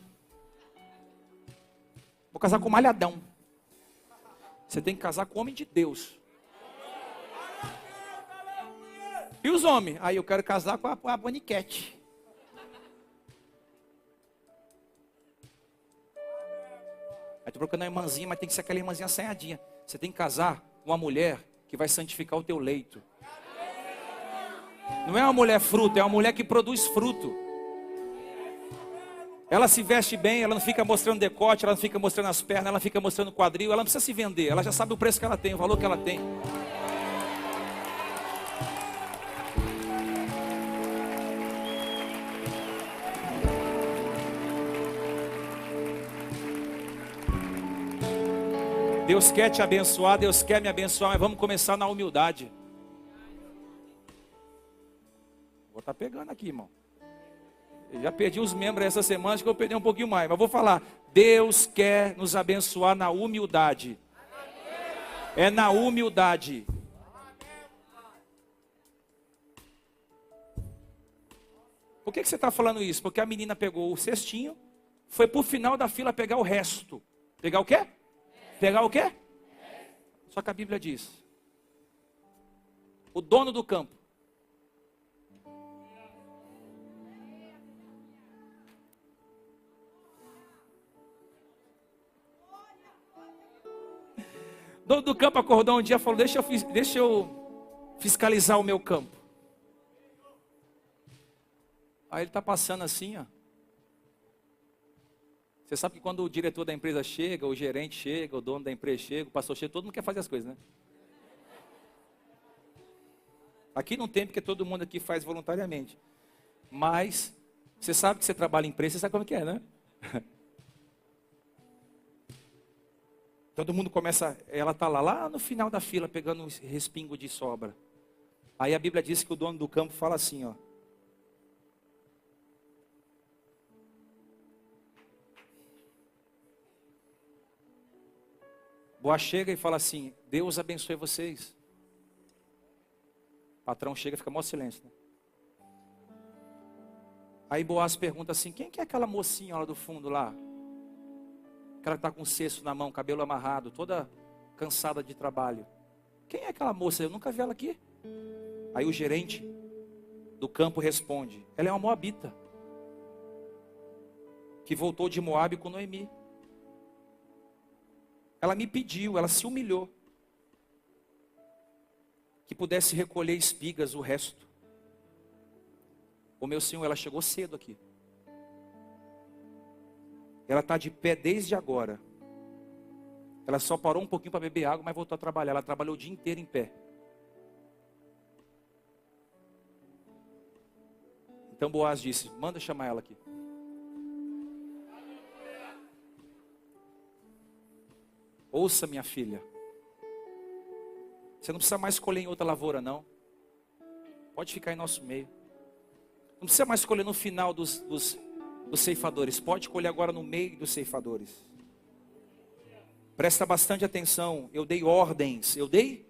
Vou casar com o Malhadão. Você tem que casar com o homem de Deus. E os homens? Aí eu quero casar com a Boniquete. Aí estou procurando uma irmãzinha, mas tem que ser aquela irmãzinha assanhadinha. Você tem que casar com uma mulher que vai santificar o teu leito. Não é uma mulher fruto, é uma mulher que produz fruto. Ela se veste bem, ela não fica mostrando decote, ela não fica mostrando as pernas, ela fica mostrando o quadril, ela não precisa se vender, ela já sabe o preço que ela tem, o valor que ela tem. Deus quer te abençoar, Deus quer me abençoar, mas vamos começar na humildade. Vou estar pegando aqui, irmão. Eu já perdi uns membros essa semana, acho que eu vou perder um pouquinho mais. Mas vou falar, Deus quer nos abençoar na humildade. É na humildade. Por que você está falando isso? Porque a menina pegou o cestinho, foi para o final da fila pegar o resto. Pegar o quê? Pegar o quê? Só que a Bíblia diz, o dono do campo, dono do campo acordou um dia e falou, deixa eu fiscalizar o meu campo. Aí ele está passando assim, ó. Você sabe que quando o diretor da empresa chega, o gerente chega, o dono da empresa chega, o pastor chega, todo mundo quer fazer as coisas, né? Aqui não tem, porque todo mundo aqui faz voluntariamente. Mas, você sabe que você trabalha em empresa, você sabe como que é, né? Todo mundo começa, ela está lá no final da fila, pegando um respingo de sobra. Aí a Bíblia diz que o dono do campo fala assim, ó. Boaz chega e fala assim, Deus abençoe vocês. O patrão chega e fica mó silêncio, né? Aí Boaz pergunta assim, quem que é aquela mocinha lá do fundo lá? Aquela que está com um cesto na mão, cabelo amarrado, toda cansada de trabalho. quem é aquela moça? Eu nunca vi ela aqui. Aí o gerente do campo responde, ela é uma moabita, que voltou de Moabe com Noemi. Ela me pediu, ela se humilhou, que pudesse recolher espigas, o resto. Ô meu Senhor, ela chegou cedo aqui. Ela está de pé desde agora. Ela só parou um pouquinho para beber água, mas voltou a trabalhar. Ela trabalhou o dia inteiro em pé. Então Boaz disse, manda chamar ela aqui. Ouça, minha filha. Você não precisa mais colher em outra lavoura, não. Pode ficar em nosso meio. Não precisa mais colher no final dos ceifadores. Pode colher agora no meio dos ceifadores. Presta bastante atenção. Eu dei ordens. Eu dei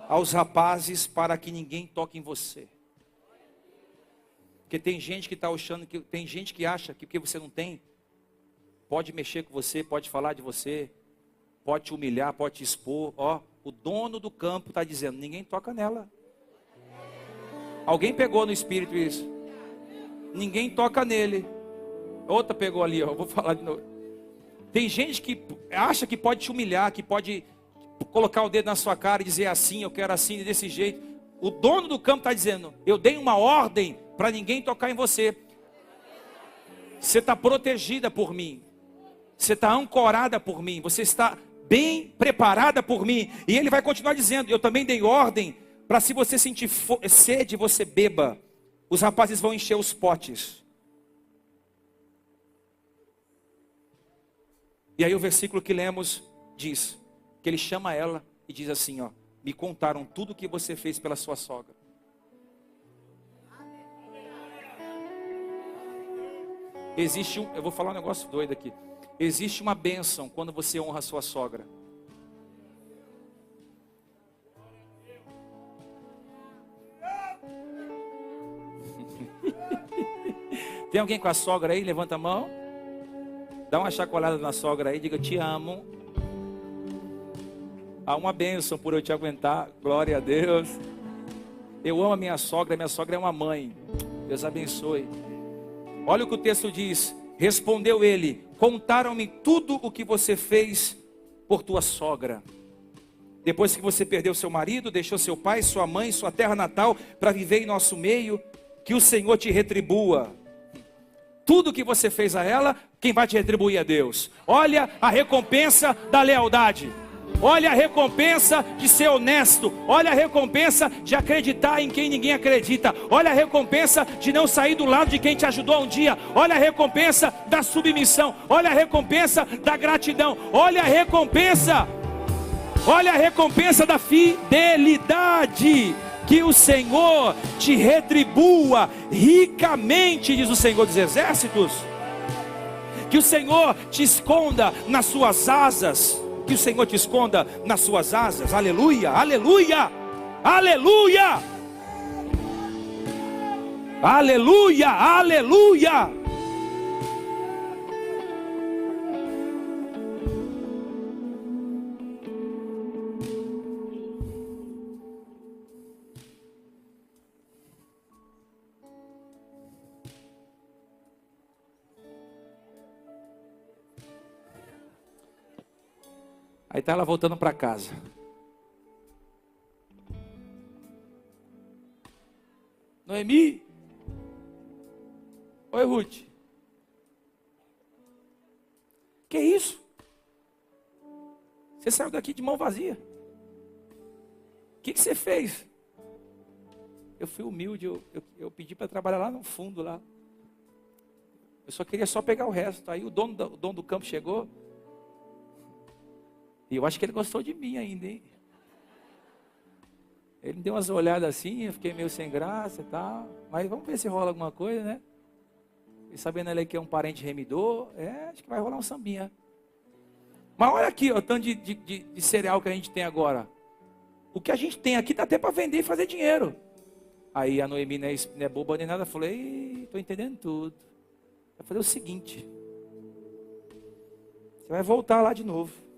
aos rapazes para que ninguém toque em você. Porque tem gente que está achando que tem gente que acha que porque você não tem, pode mexer com você, pode falar de você, pode te humilhar, pode te expor. Ó, o dono do campo está dizendo, ninguém toca nela. Alguém pegou no espírito isso? Ninguém toca nele. Outra pegou ali, ó. Vou falar de novo. Tem gente que acha que pode te humilhar, que pode colocar o dedo na sua cara e dizer assim, eu quero assim, desse jeito. O dono do campo está dizendo, eu dei uma ordem para ninguém tocar em você. Você está protegida por mim. Você está ancorada por mim. Você está bem preparada por mim. E ele vai continuar dizendo, eu também dei ordem para se você sentir sede, você beba. Os rapazes vão encher os potes. E aí o versículo que lemos diz, que ele chama ela e diz assim, ó, me contaram tudo o que você fez pela sua sogra. Existe eu vou falar um negócio doido aqui. Existe uma bênção quando você honra a sua sogra. Tem alguém com a sogra aí? Levanta a mão. Dá uma chacoalhada na sogra aí, diga, te amo. Há uma bênção por eu te aguentar, glória a Deus. Eu amo a minha sogra é uma mãe. Deus abençoe. Olha o que o texto diz. Respondeu ele, contaram-me tudo o que você fez por tua sogra. Depois que você perdeu seu marido, deixou seu pai, sua mãe, sua terra natal, para viver em nosso meio, que o Senhor te retribua. Tudo que você fez a ela, quem vai te retribuir é Deus. Olha a recompensa da lealdade. Olha a recompensa de ser honesto. Olha a recompensa de acreditar em quem ninguém acredita. Olha a recompensa de não sair do lado de quem te ajudou um dia. Olha a recompensa da submissão. Olha a recompensa da gratidão. Olha a recompensa. Olha a recompensa da fidelidade. Que o Senhor te retribua ricamente, diz o Senhor dos Exércitos. Que o Senhor te esconda nas suas asas. Que o Senhor te esconda nas suas asas. Aleluia, aleluia, aleluia, aleluia, aleluia. Aí está ela voltando para casa. Noemi. Oi, Ruth. Que isso? Você saiu daqui de mão vazia. O que você fez? Eu fui humilde, eu pedi para trabalhar lá no fundo lá. Eu só queria pegar o resto. Aí o dono do campo chegou. E eu acho que ele gostou de mim ainda, hein? Ele me deu umas olhadas assim, eu fiquei meio sem graça e tal. Mas vamos ver se rola alguma coisa, né? E sabendo ele que é um parente remidor, acho que vai rolar um sambinha. Mas olha aqui, ó, o tanto de cereal que a gente tem agora. O que a gente tem aqui dá até para vender e fazer dinheiro. Aí a Noemi não é boba nem nada, falou, estou entendendo tudo. Vai fazer o seguinte. Você vai voltar lá de novo.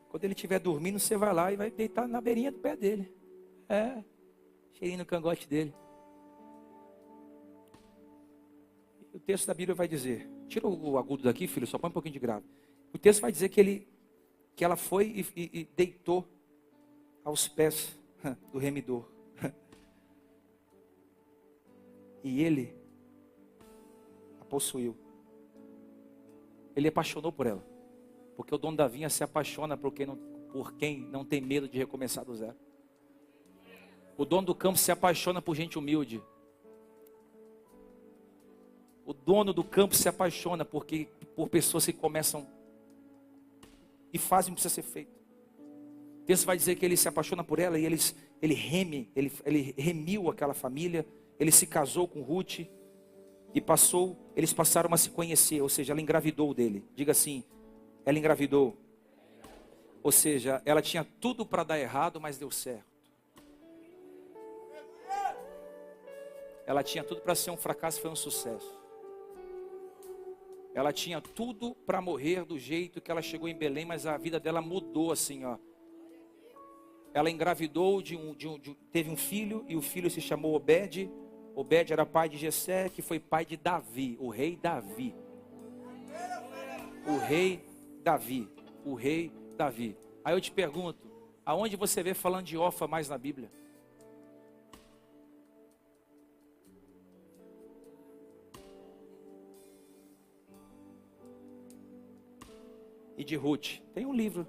Quando ele estiver dormindo, você vai lá e vai deitar na beirinha do pé dele. Cheirinho no cangote dele. O texto da Bíblia vai dizer, tira o agudo daqui, filho, só põe um pouquinho de grave. O texto vai dizer que ela foi e deitou aos pés do remidor. E ele a possuiu. Ele apaixonou por ela. Porque o dono da vinha se apaixona por quem não tem medo de recomeçar do zero. O dono do campo se apaixona por gente humilde. O dono do campo se apaixona por pessoas que começam e fazem o que precisa ser feito. O texto vai dizer que ele se apaixona por ela e ele remiu aquela família. Ele se casou com Ruth e eles passaram a se conhecer, ou seja, ela engravidou dele. Diga assim, ela engravidou. Ou seja, ela tinha tudo para dar errado, mas deu certo. Ela tinha tudo para ser um fracasso, foi um sucesso. Ela tinha tudo para morrer do jeito que ela chegou em Belém, mas a vida dela mudou assim, ó. Ela engravidou teve um filho, e o filho se chamou Obed. Obed era pai de Jessé, que foi pai de Davi, o rei Davi. O rei Davi. O rei Davi. Aí eu te pergunto, aonde você vê falando de Orfa mais na Bíblia? E de Ruth? Tem um livro.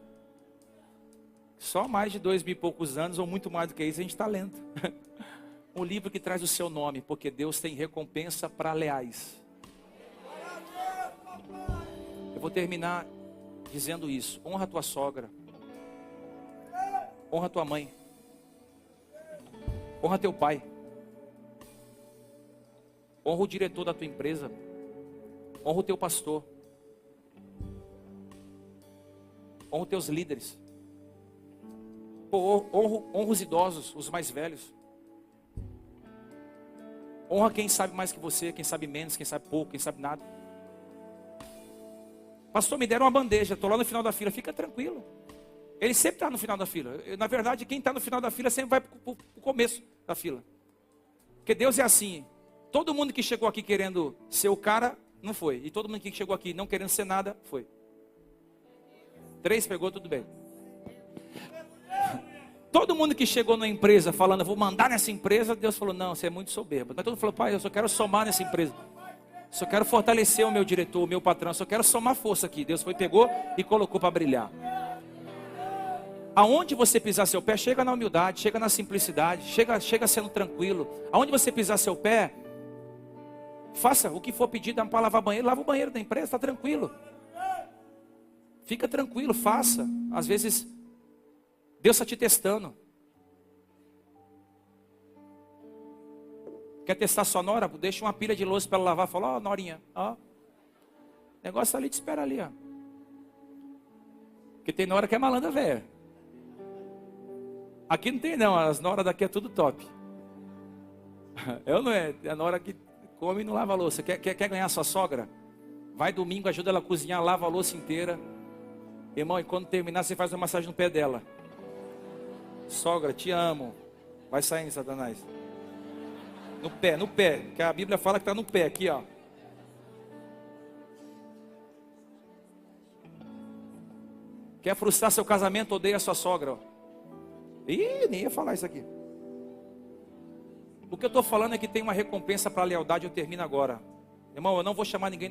Só mais de 2000 e poucos anos, ou muito mais do que isso, a gente está lendo. Um livro que traz o seu nome, porque Deus tem recompensa para leais. Eu vou terminar dizendo isso. Honra a tua sogra. Honra a tua mãe. Honra teu pai. Honra o diretor da tua empresa. Honra o teu pastor. Honra os teus líderes. Honra os idosos, os mais velhos. Honra quem sabe mais que você, quem sabe menos, quem sabe pouco, quem sabe nada. Pastor, me deram uma bandeja, estou lá no final da fila, fica tranquilo. Ele sempre está no final da fila. Na verdade, quem está no final da fila sempre vai para o começo da fila. Porque Deus é assim. Todo mundo que chegou aqui querendo ser o cara, não foi. E todo mundo que chegou aqui não querendo ser nada, foi. 3 pegou, tudo bem. Todo mundo que chegou na empresa falando, vou mandar nessa empresa, Deus falou, não, você é muito soberbo. Mas todo mundo falou, pai, eu só quero somar nessa empresa. Só quero fortalecer o meu diretor, o meu patrão, só quero somar força aqui. Deus pegou e colocou para brilhar. Aonde você pisar seu pé, chega na humildade, chega na simplicidade, chega sendo tranquilo. Aonde você pisar seu pé, faça o que for pedido para lavar banheiro, lava o banheiro da empresa, está tranquilo. Fica tranquilo, faça. Às vezes Deus está te testando. Quer testar sua nora? Deixa uma pilha de louça para ela lavar. Fala, ó, norinha, ó. O negócio ali te espera ali, ó. Porque tem nora que é malandra, velho. Aqui não tem não, as noras daqui é tudo top. Eu não é, a nora que come e não lava a louça. Quer ganhar sua sogra? Vai domingo, ajuda ela a cozinhar, lava a louça inteira. Irmão, e quando terminar, você faz uma massagem no pé dela. Sogra, te amo. Vai saindo, Satanás. No pé. Que a Bíblia fala que está no pé, aqui, ó. Quer frustrar seu casamento, odeia a sua sogra, ó. Ih, nem ia falar isso aqui. O que eu estou falando é que tem uma recompensa para a lealdade, eu termino agora. Irmão, eu não vou chamar ninguém